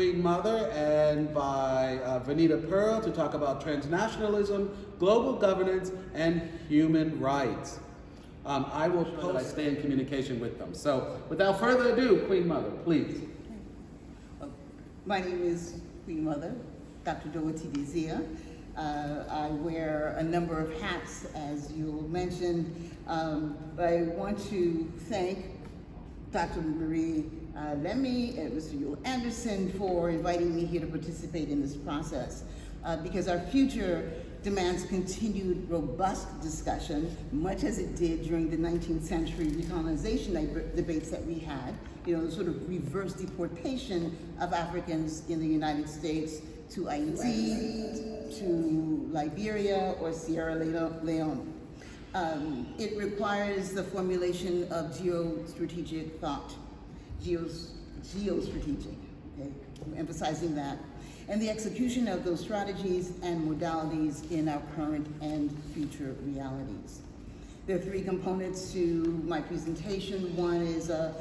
Queen Mother and by Vanita Pearl to talk about transnationalism, global governance, and human rights. I will post that I stay in communication with them. So without further ado, Queen Mother, please. My name is Queen Mother, Dr. Dorothy Desir. I wear a number of hats, as you mentioned. I want to thank Dr. Marie Lemmy and Mr. Yule Anderson for inviting me here to participate in this process, because our future demands continued robust discussion, much as it did during the 19th century recolonization debates that we had, the sort of reverse deportation of Africans in the United States to Haiti, to Liberia, or Sierra Leone. It requires the formulation of geostrategic thought, geostrategic, okay, I'm emphasizing that, and the execution of those strategies and modalities in our current and future realities. There are three components to my presentation. One is a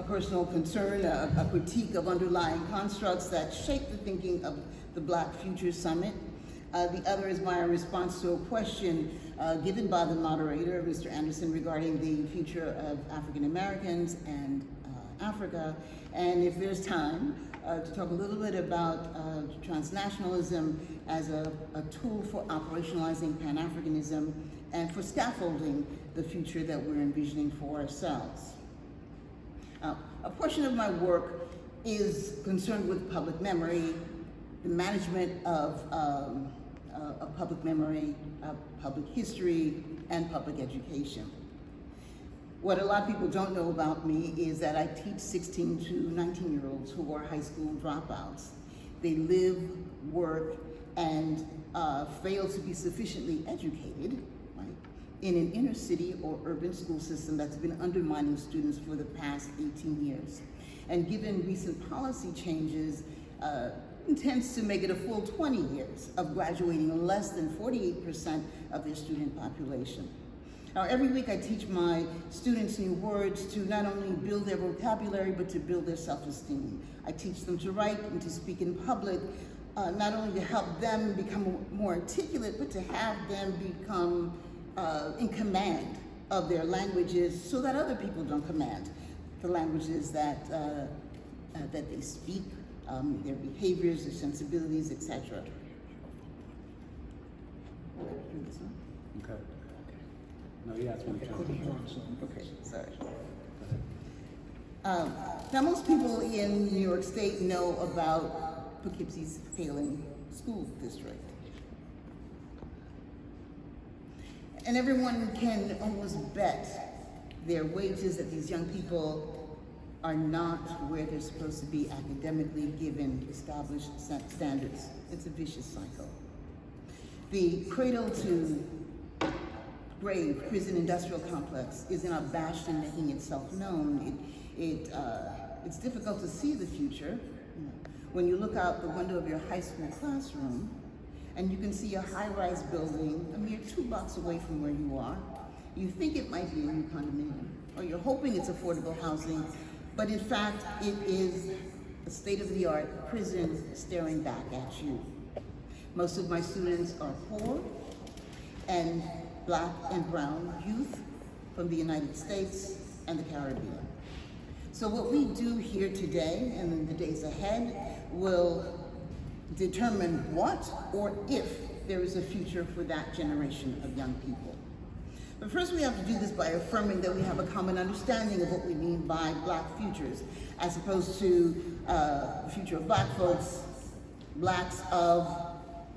personal concern, a critique of underlying constructs that shape the thinking of the Black Future Summit. The other is my response to a question given by the moderator, Mr. Anderson, regarding the future of African Americans and Africa. And if there's time, to talk a little bit about transnationalism as a tool for operationalizing Pan-Africanism and for scaffolding the future that we're envisioning for ourselves. A portion of my work is concerned with public memory, the management of public memory, public history, and public education. What a lot of people don't know about me is that I teach 16 to 19-year-olds who are high school dropouts. They live, work, and fail to be sufficiently educated, right, in an inner city or urban school system that's been undermining students for the past 18 years. And given recent policy changes, intends to make it a full 20 years of graduating less than 48% of their student population. Now, every week I teach my students new words to not only build their vocabulary, but to build their self-esteem. I teach them to write and to speak in public, not only to help them become more articulate, but to have them become in command of their languages so that other people don't command the languages that they speak, their behaviors, their sensibilities, etc. Okay. No, he asked me to Okay, sorry. Now, most people in New York State know about Poughkeepsie's failing school district. And everyone can almost bet their wages that these young people are not where they're supposed to be academically given established standards. It's a vicious cycle. The cradle to grave prison industrial complex is unabashed in making itself known. It's difficult to see the future. When you look out the window of your high school classroom and you can see a high-rise building a mere 2 blocks away from where you are, you think it might be a new condominium, or you're hoping it's affordable housing, but in fact it is a state-of-the-art prison staring back at you. Most of my students are poor and Black and brown youth from the United States and the Caribbean. So what we do here today and in the days ahead will determine what or if there is a future for that generation of young people. But first we have to do this by affirming that we have a common understanding of what we mean by Black futures, as opposed to the future of Black folks, Blacks of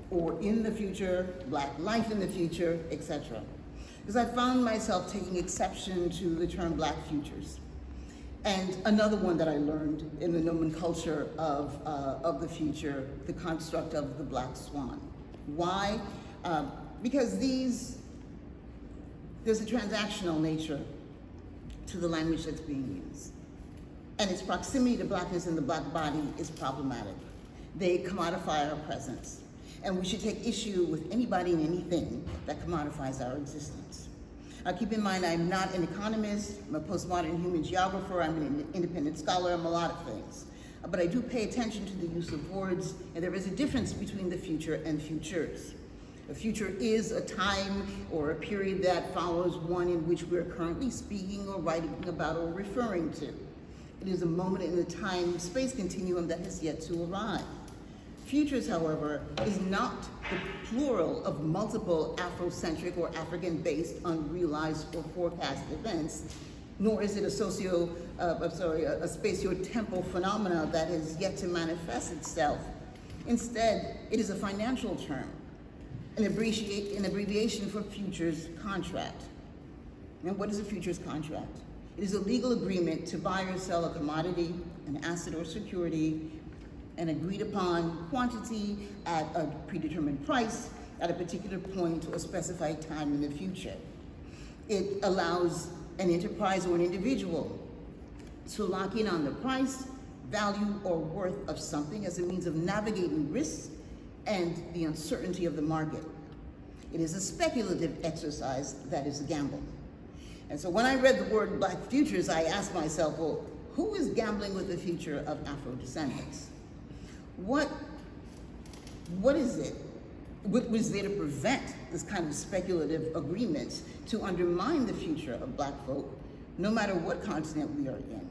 or in the future, Black life in the future, etc. Because I found myself taking exception to the term Black futures. And another one that I learned in the nomenclature of the future, the construct of the Black Swan. Why? Because there's a transactional nature to the language that's being used. And its proximity to Blackness in the Black body is problematic. They commodify our presence. And we should take issue with anybody and anything that commodifies our existence. Now keep in mind, I'm not an economist, I'm a postmodern human geographer, I'm an independent scholar, I'm a lot of things. but I do pay attention to the use of words, and there is a difference between the future and futures. A future is a time or a period that follows one in which we're currently speaking or writing about or referring to. It is a moment in the time-space continuum that has yet to arrive. Futures, however, is not the plural of multiple Afrocentric or African-based unrealized or forecast events, nor is it a spatio-temporal phenomena that has yet to manifest itself. Instead, it is a financial term, an abbreviation for futures contract. And what is a futures contract? It is a legal agreement to buy or sell a commodity, an asset or security, an agreed upon quantity at a predetermined price at a particular point or specified time in the future. It allows an enterprise or an individual to lock in on the price, value, or worth of something as a means of navigating risks and the uncertainty of the market. It is a speculative exercise that is a gamble. And so when I read the word Black futures, I asked myself, well, who is gambling with the future of Afro-descendants? What is it? What was there to prevent this kind of speculative agreements to undermine the future of Black folk, no matter what continent we are in?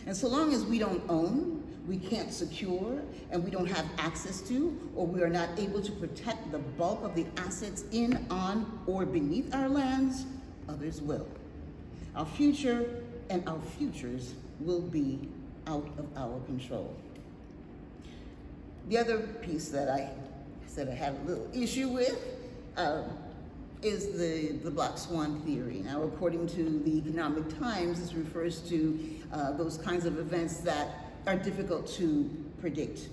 And so long as we don't own, we can't secure, and we don't have access to, or we are not able to protect the bulk of the assets in, on, or beneath our lands, others will. Our future and our futures will be out of our control. The other piece that I said I had a little issue with is the Black Swan theory. Now, according to the Economic Times, this refers to those kinds of events that are difficult to predict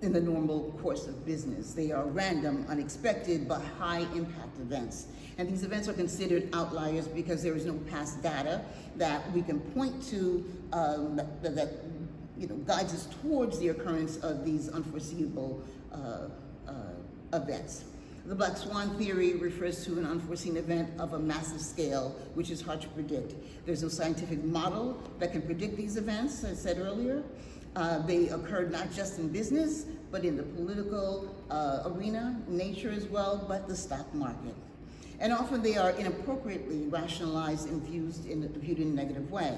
in the normal course of business. They are random, unexpected, but high impact events. And these events are considered outliers because there is no past data that we can point to that guides us towards the occurrence of these unforeseeable events. The Black Swan theory refers to an unforeseen event of a massive scale, which is hard to predict. There's no scientific model that can predict these events, as I said earlier. They occurred not just in business, but in the political arena, nature as well, but the stock market. And often they are inappropriately rationalized and viewed in a negative way.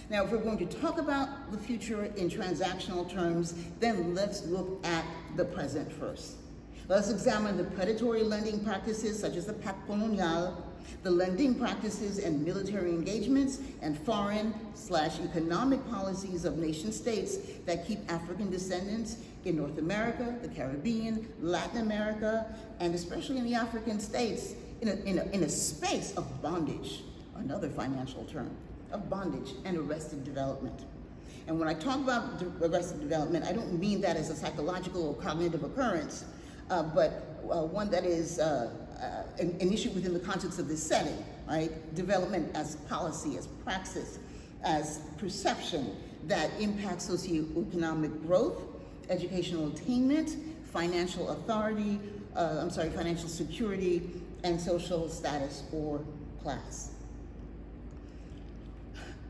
Now, if we're going to talk about the future in transactional terms, then let's look at the present first. Let's examine the predatory lending practices such as the Pacte Coloniale, the lending practices and military engagements, and foreign/economic policies of nation states that keep African descendants in North America, the Caribbean, Latin America, and especially in the African states in a space of bondage, another financial term, of bondage and arrested development. And when I talk about arrested development, I don't mean that as a psychological or cognitive occurrence, but one that is an issue within the context of this setting, right? Development as policy, as praxis, as perception that impacts socioeconomic growth, educational attainment, financial authority, financial security, and social status or class.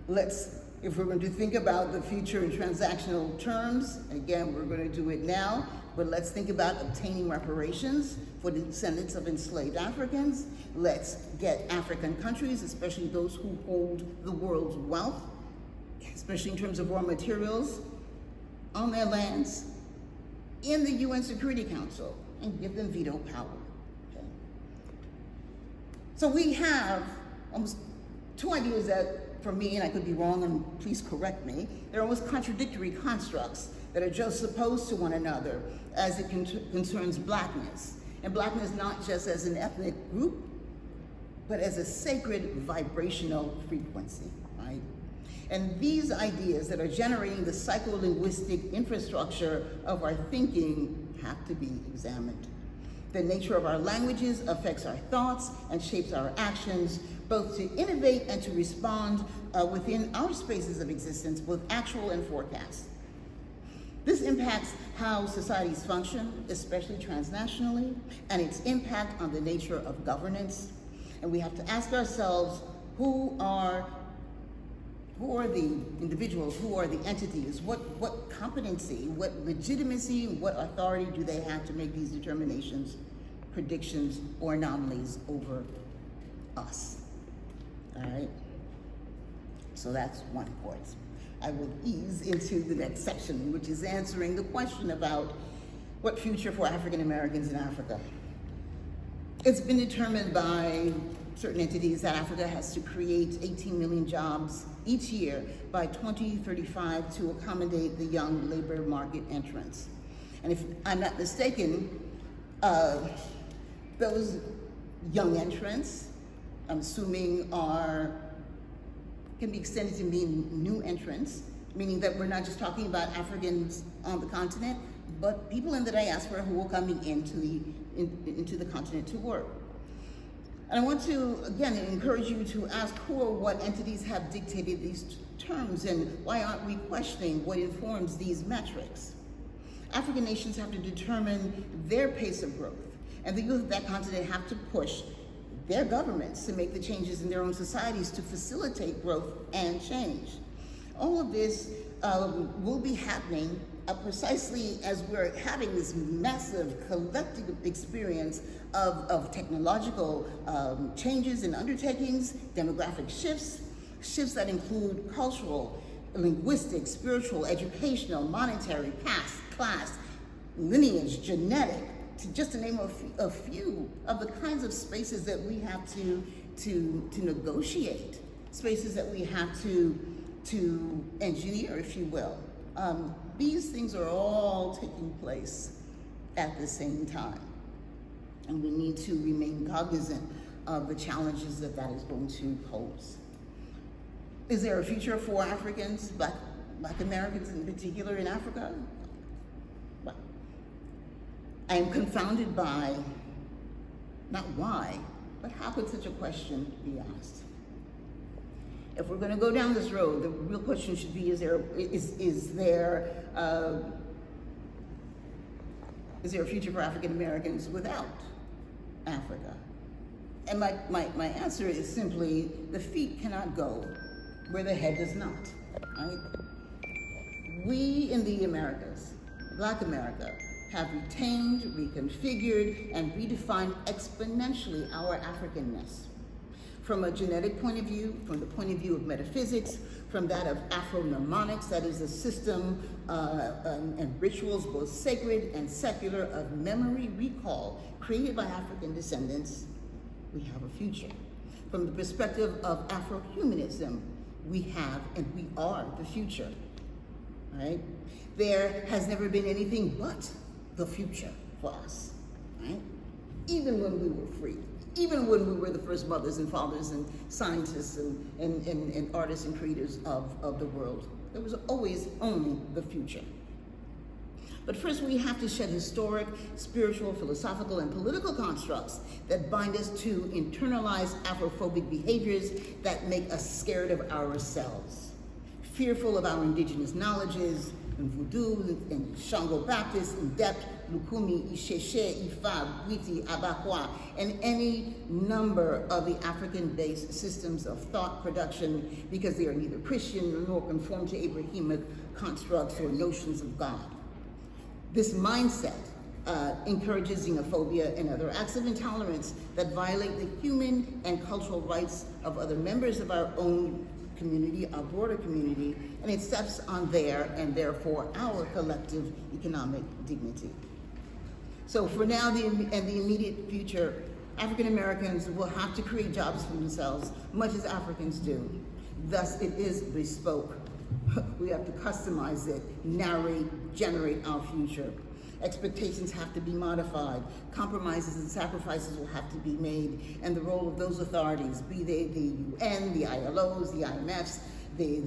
If we're going to think about the future in transactional terms, again, we're going to do it now, but let's think about obtaining reparations for the descendants of enslaved Africans. Let's get African countries, especially those who hold the world's wealth, especially in terms of raw materials, on their lands, in the UN Security Council, and give them veto power. Okay? So we have almost two ideas that, for me, and I could be wrong, and please correct me, they're almost contradictory constructs that are juxtaposed to one another as it concerns Blackness. And Blackness not just as an ethnic group, but as a sacred vibrational frequency, right? And these ideas that are generating the psycholinguistic infrastructure of our thinking have to be examined. The nature of our languages affects our thoughts and shapes our actions, both to innovate and to respond within our spaces of existence, both actual and forecast. This impacts how societies function, especially transnationally, and its impact on the nature of governance. And we have to ask ourselves, who Who are the individuals? Who are the entities? What competency, what legitimacy, what authority do they have to make these determinations, predictions, or anomalies over us? All right? So that's one part. I will ease into the next section, which is answering the question about what future for African Americans in Africa. It's been determined by certain entities that Africa has to create 18 million jobs each year by 2035 to accommodate the young labor market entrants. And if I'm not mistaken, those young entrants, I'm assuming, can be extended to mean new entrants, meaning that we're not just talking about Africans on the continent, but people in the diaspora who are coming into the continent to work. And I want to, again, encourage you to ask who or what entities have dictated these terms, and why aren't we questioning what informs these metrics? African nations have to determine their pace of growth, and the youth of that continent have to push their governments to make the changes in their own societies to facilitate growth and change. All of this will be happening precisely as we're having this massive collective experience of technological changes and undertakings, demographic shifts that include cultural, linguistic, spiritual, educational, monetary, past, class, lineage, genetic, just to name a few of the kinds of spaces that we have to negotiate, spaces that we have to engineer, if you will. These things are all taking place at the same time, and we need to remain cognizant of the challenges that is going to pose. Is there a future for Africans, Black Americans in particular in Africa? Well, I am confounded by, not why, but how could such a question be asked? If we're going to go down this road, the real question should be: is there a future for African Americans without Africa? And my answer is simply: the feet cannot go where the head does not. Right? We in the Americas, Black America, have retained, reconfigured, and redefined exponentially our Africanness. From a genetic point of view, from the point of view of metaphysics, from that of Afro-mnemonics, that is a system and rituals, both sacred and secular, of memory recall created by African descendants, we have a future. From the perspective of Afro-humanism, we have and we are the future, right? There has never been anything but the future for us, right? Even when we were free. Even when we were the first mothers and fathers and scientists and artists and creators of the world, there was always only the future. But first we have to shed historic, spiritual, philosophical, and political constructs that bind us to internalized Afrophobic behaviors that make us scared of ourselves, fearful of our indigenous knowledges, in Voodoo, in Shango Baptist, in Dept, Lukumi, Isheshe, Ifa, Witi, Abakwa, and any number of the African-based systems of thought production, because they are neither Christian nor conform to Abrahamic constructs or notions of God. This mindset encourages xenophobia and other acts of intolerance that violate the human and cultural rights of other members of our own community, our broader community, and it steps on their and therefore our collective economic dignity. So for now and the immediate future, African Americans will have to create jobs for themselves, much as Africans do. Thus, it is bespoke. We have to customize it, narrate, generate our future. Expectations have to be modified. Compromises and sacrifices will have to be made. And the role of those authorities, be they the UN, the ILOs, the IMFs, the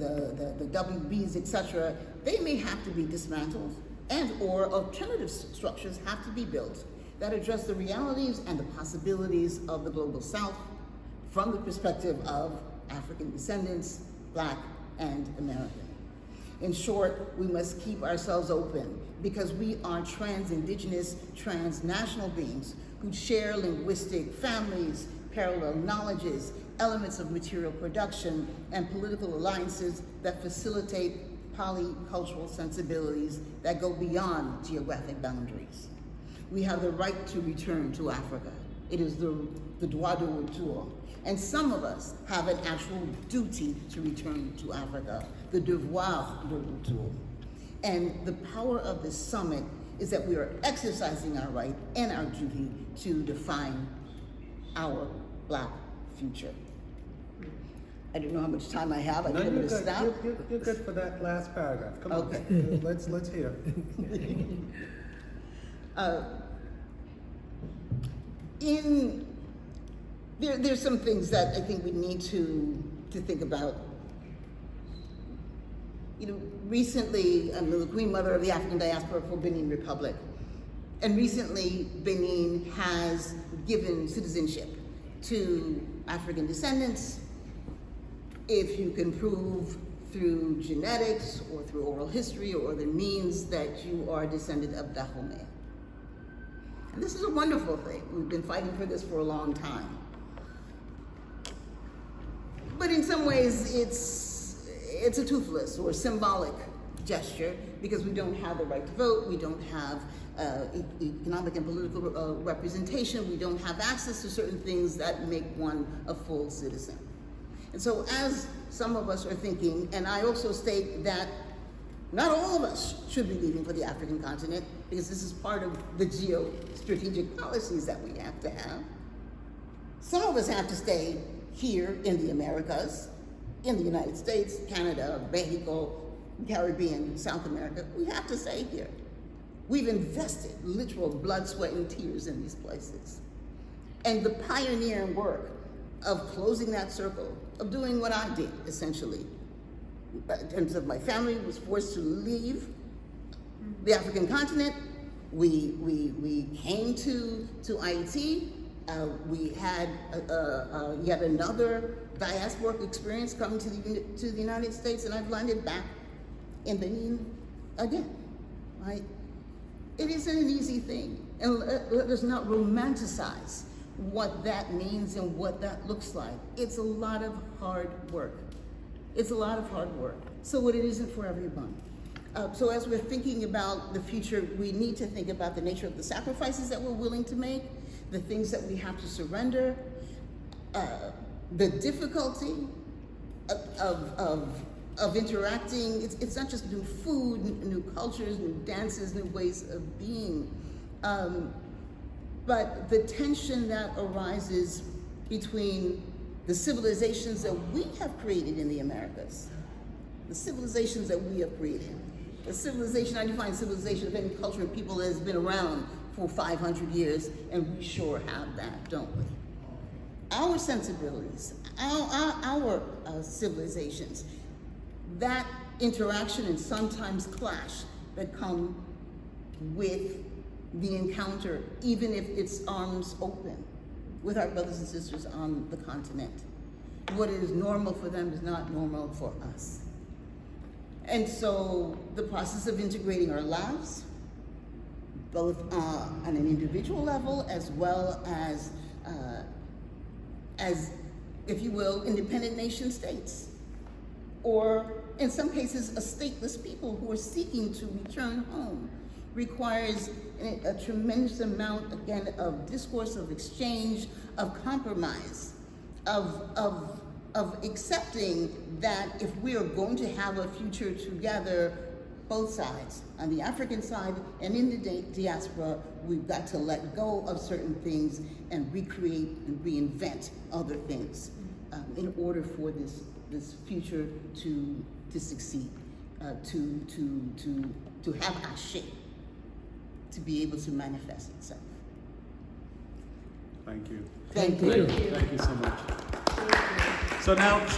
WBs, etc., they may have to be dismantled, and or alternative structures have to be built that address the realities and the possibilities of the global South from the perspective of African descendants, Black and American. In short, we must keep ourselves open because we are trans-indigenous, transnational beings who share linguistic families, parallel knowledges, elements of material production, and political alliances that facilitate polycultural sensibilities that go beyond geographic boundaries. We have the right to return to Africa. It is the droit de retour. And some of us have an actual duty to return to Africa, the devoir de retour. And the power of this summit is that we are exercising our right and our duty to define our Black future. I don't know how much time I have. I No, could you're have good. stopped. You're good for that last paragraph. Come Okay. on. Let's hear. There's some things that I think we need to think about. You know, recently, I'm the Queen Mother of the African Diaspora for Benin Republic. And recently, Benin has given citizenship to African descendants if you can prove through genetics or through oral history or other means that you are a descendant of Dahomey. And this is a wonderful thing. We've been fighting for this for a long time. But in some ways, it's a toothless or symbolic gesture because we don't have the right to vote, we don't have economic and political representation, we don't have access to certain things that make one a full citizen. And so as some of us are thinking, and I also state that not all of us should be leaving for the African continent because this is part of the geostrategic policies that we have to have. Some of us have to stay here in the Americas, in the United States, Canada, Mexico, Caribbean, South America. We have to stay here. We've invested literal blood, sweat, and tears in these places. And the pioneering work of closing that circle, of doing what I did, essentially, in terms of my family was forced to leave the African continent. We came to Haiti. We had yet another diasporic experience coming to the United States, and I've landed back in Benin again, right? It isn't an easy thing, and let us not romanticize what that means and what that looks like. It's a lot of hard work. It's a lot of hard work. So it isn't for everyone. So as we're thinking about the future, we need to think about the nature of the sacrifices that we're willing to make, the things that we have to surrender, the difficulty of interacting. It's not just new food, new cultures, new dances, new ways of being, but the tension that arises between the civilizations that we have created in the Americas, the civilizations that we have created. The civilization, I define civilization of any culture and people that has been around for 500 years, and we sure have that, don't we? Our sensibilities, our civilizations, that interaction and sometimes clash that come with the encounter, even if it's arms open, with our brothers and sisters on the continent. What is normal for them is not normal for us. And so the process of integrating our lives, both on an individual level as well as, if you will, independent nation states, or in some cases, a stateless people who are seeking to return home, requires a tremendous amount, again, of discourse, of exchange, of compromise, of accepting that if we are going to have a future together, both sides, on the African side and in the diaspora, we've got to let go of certain things and recreate and reinvent other things in order for this future to succeed, to have our shape, to be able to manifest itself. Thank you. Thank you. Thank you so much. So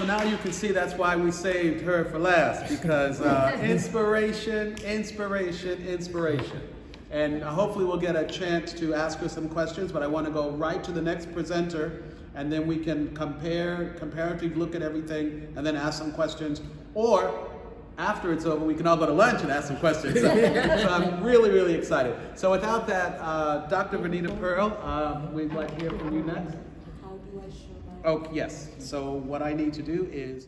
now you can see that's why we saved her for last, because inspiration. And hopefully we'll get a chance to ask her some questions, but I want to go right to the next presenter, and then we can comparatively look at everything and then ask some questions. Or after it's over, we can all go to lunch and ask some questions. So I'm really, really excited. So without that, Dr. Vanita Pearl, we'd like to hear from you next. Oh, yes. So what I need to do is